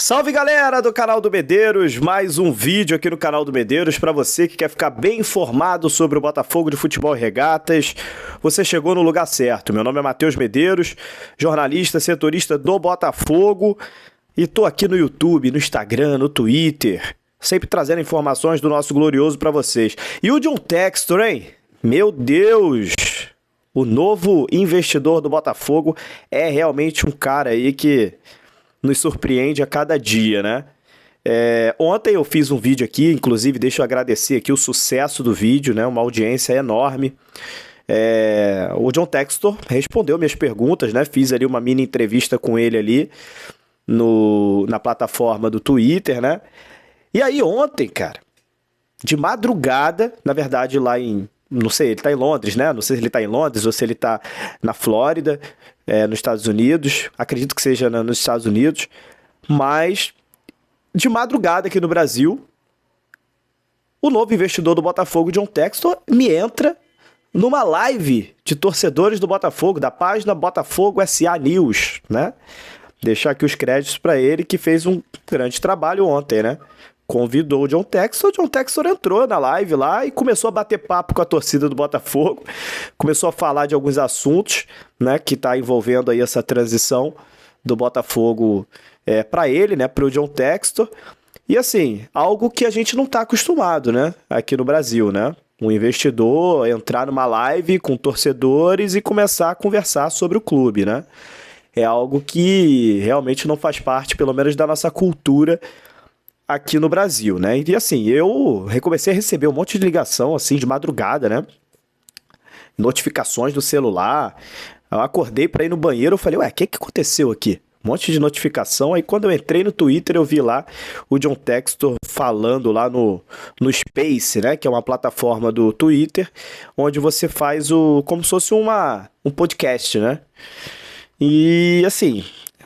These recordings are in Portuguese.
Salve galera do canal do Medeiros, mais um vídeo aqui no canal do Medeiros para você que quer ficar bem informado sobre o Botafogo de Futebol e Regatas. Você chegou no lugar certo. Meu nome é Matheus Medeiros, jornalista, setorista do Botafogo e tô aqui no YouTube, no Instagram, no Twitter, sempre trazendo informações do nosso glorioso para vocês. E o John Textor, hein? Meu Deus! O novo investidor do Botafogo é realmente um cara aí que nos surpreende a cada dia, né? Ontem eu fiz um vídeo aqui, inclusive deixa eu agradecer aqui o sucesso do vídeo, né? Uma audiência enorme. O John Textor respondeu minhas perguntas, né? Fiz ali uma mini entrevista com ele ali na plataforma do Twitter, né? E aí ontem, cara, de madrugada, na verdade lá em... Não sei, ele tá em Londres, né? Não sei se ele tá em Londres ou se ele tá na Flórida, nos Estados Unidos. Acredito que seja nos Estados Unidos. Mas, de madrugada aqui no Brasil, o novo investidor do Botafogo, John Textor, me entra numa live de torcedores do Botafogo, da página Botafogo SA News, né? Deixar aqui os créditos para ele, que fez um grande trabalho ontem, né? Convidou o John Textor entrou na live lá e começou a bater papo com a torcida do Botafogo, começou a falar de alguns assuntos, né, que está envolvendo aí essa transição do Botafogo para ele, né, para o John Textor, e assim, algo que a gente não está acostumado, né, aqui no Brasil, né, um investidor entrar numa live com torcedores e começar a conversar sobre o clube, né, é algo que realmente não faz parte, pelo menos da nossa cultura aqui no Brasil, né? E assim, eu comecei a receber um monte de ligação, assim, de madrugada, né? Notificações do celular. Eu acordei pra ir no banheiro, eu falei, ué, o que aconteceu aqui? Um monte de notificação. Aí quando eu entrei no Twitter, eu vi lá o John Textor falando lá no Space, né? Que é uma plataforma do Twitter, onde você faz como se fosse um podcast, né? E assim...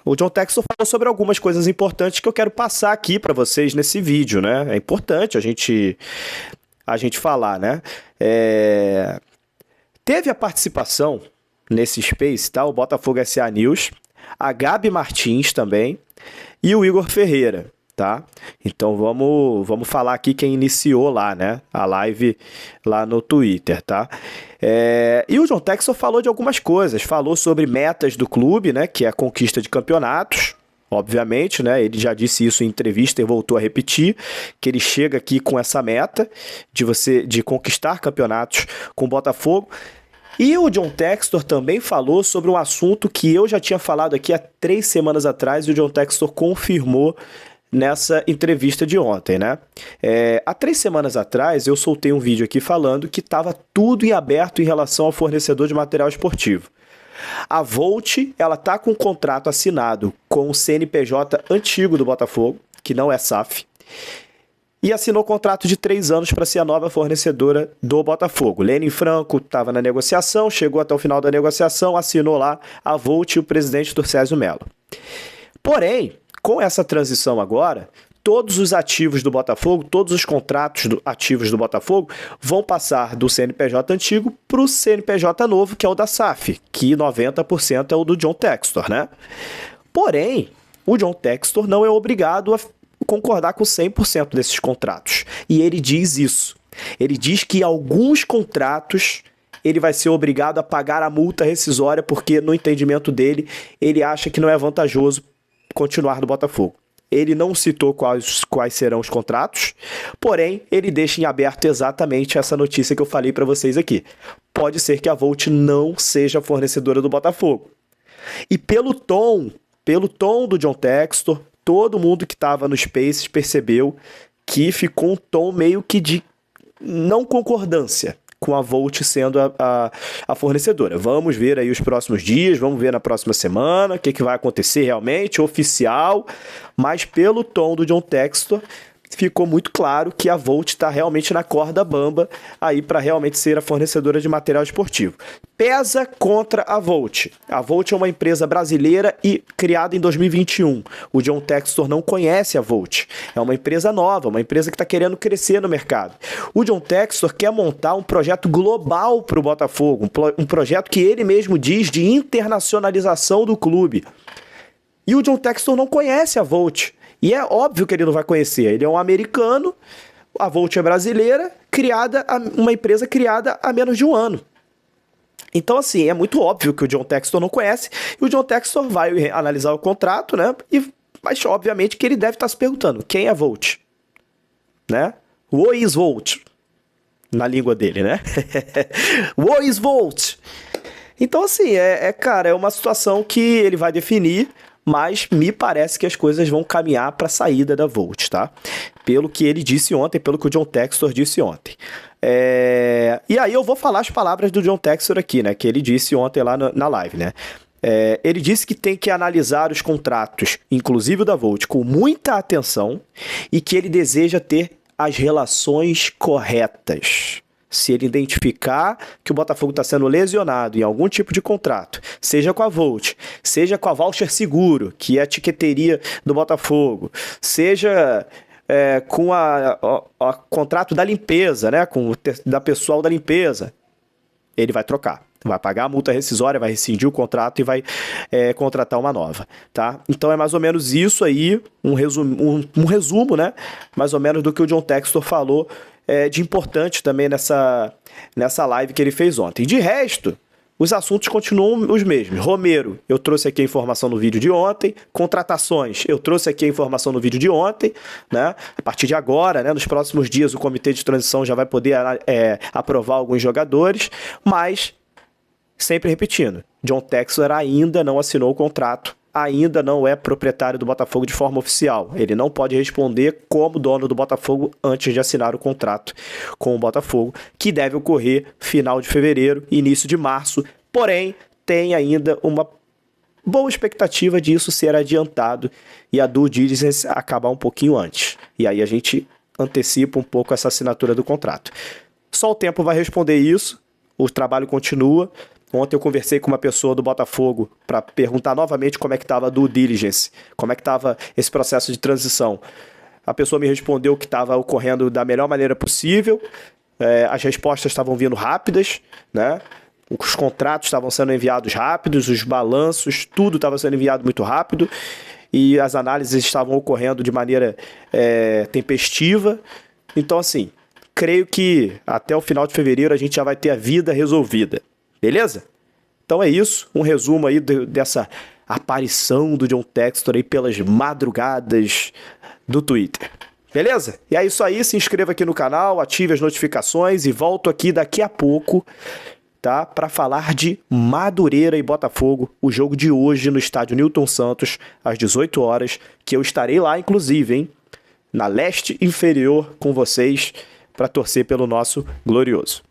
O John Textor falou sobre algumas coisas importantes que eu quero passar aqui para vocês nesse vídeo, né? É importante a gente falar, né? Teve a participação nesse Space, tá? O Botafogo SA News, a Gabi Martins também e o Igor Ferreira, tá? Então vamos falar aqui quem iniciou lá, né? A live lá no Twitter, tá? E o John Textor falou de algumas coisas, falou sobre metas do clube, né? Que é a conquista de campeonatos, obviamente, né? Ele já disse isso em entrevista e voltou a repetir, que ele chega aqui com essa meta de conquistar campeonatos com o Botafogo. E o John Textor também falou sobre um assunto que eu já tinha falado aqui há 3 semanas atrás e o John Textor confirmou nessa entrevista de ontem, né? Há 3 semanas atrás eu soltei um vídeo aqui falando que estava tudo em aberto em relação ao fornecedor de material esportivo. A Volt, ela tá com um contrato assinado com o CNPJ antigo do Botafogo, que não é SAF, e assinou contrato de 3 anos para ser a nova fornecedora do Botafogo. Lênin Franco estava na negociação, chegou até o final da negociação, assinou lá a Volt e o presidente Turcésio Mello. Porém, com essa transição agora, todos os ativos do Botafogo, todos os contratos ativos do Botafogo vão passar do CNPJ antigo para o CNPJ novo, que é o da SAF, que 90% é o do John Textor, né? Porém, o John Textor não é obrigado a concordar com 100% desses contratos. E ele diz isso. Ele diz que alguns contratos ele vai ser obrigado a pagar a multa rescisória porque, no entendimento dele, ele acha que não é vantajoso continuar no Botafogo. Ele não citou quais serão os contratos, porém, ele deixa em aberto exatamente essa notícia que eu falei para vocês aqui. Pode ser que a Volt não seja fornecedora do Botafogo. E pelo tom do John Textor, todo mundo que estava no Spaces percebeu que ficou um tom meio que de não concordância com a Volt sendo a fornecedora. Vamos ver aí os próximos dias, vamos ver na próxima semana o que vai acontecer realmente, oficial, mas pelo tom do John Textor, ficou muito claro que a Volt está realmente na corda bamba aí para realmente ser a fornecedora de material esportivo. Pesa contra a Volt. A Volt é uma empresa brasileira e criada em 2021. O John Textor não conhece a Volt. É uma empresa nova, uma empresa que está querendo crescer no mercado. O John Textor quer montar um projeto global para o Botafogo, um projeto que ele mesmo diz de internacionalização do clube. E o John Textor não conhece a Volt. E é óbvio que ele não vai conhecer. Ele é um americano, a Volt é brasileira, uma empresa criada há menos de um ano. Então, assim, é muito óbvio que o John Textor não conhece, e o John Textor vai analisar o contrato, né? Mas, obviamente, que ele deve estar se perguntando, quem é Volt? Né? What is Volt? Na língua dele, né? What is Volt? Então, assim, cara, é uma situação que ele vai definir, mas me parece que as coisas vão caminhar para a saída da Volt, tá? Pelo que ele disse ontem, pelo que o John Textor disse ontem. E aí eu vou falar as palavras do John Textor aqui, né? Que ele disse ontem lá na live, né? Ele disse que tem que analisar os contratos, inclusive o da Volt, com muita atenção e que ele deseja ter as relações corretas. Se ele identificar que o Botafogo está sendo lesionado em algum tipo de contrato, seja com a Volt, seja com a Voucher Seguro, que é a etiqueteria do Botafogo, seja com a contrato da limpeza, né, da pessoal da limpeza, ele vai trocar. Vai pagar a multa rescisória, vai rescindir o contrato e vai contratar uma nova, tá? Então é mais ou menos isso aí, um resumo, né? Mais ou menos do que o John Textor falou de importante também nessa live que ele fez ontem. De resto, os assuntos continuam os mesmos. Romero, eu trouxe aqui a informação no vídeo de ontem. Contratações, eu trouxe aqui a informação no vídeo de ontem, né? A partir de agora, né, nos próximos dias, o comitê de transição já vai poder aprovar alguns jogadores, mas sempre repetindo, John Textor ainda não assinou o contrato, ainda não é proprietário do Botafogo de forma oficial. Ele não pode responder como dono do Botafogo antes de assinar o contrato com o Botafogo, que deve ocorrer final de fevereiro, início de março. Porém, tem ainda uma boa expectativa disso ser adiantado e a due diligence acabar um pouquinho antes. E aí a gente antecipa um pouco essa assinatura do contrato. Só o tempo vai responder isso, o trabalho continua. Ontem eu conversei com uma pessoa do Botafogo para perguntar novamente como é que estava a due diligence, como é que estava esse processo de transição. A pessoa me respondeu que estava ocorrendo da melhor maneira possível, as respostas estavam vindo rápidas, né? Os contratos estavam sendo enviados rápidos, os balanços, tudo estava sendo enviado muito rápido e as análises estavam ocorrendo de maneira tempestiva. Então, assim, creio que até o final de fevereiro a gente já vai ter a vida resolvida. Beleza? Então é isso, um resumo aí dessa aparição do John Textor aí pelas madrugadas do Twitter. Beleza? E é isso aí, se inscreva aqui no canal, ative as notificações e volto aqui daqui a pouco, tá? Para falar de Madureira e Botafogo, o jogo de hoje no estádio Newton Santos, às 18 horas, que eu estarei lá, inclusive, hein? Na leste inferior com vocês, para torcer pelo nosso glorioso.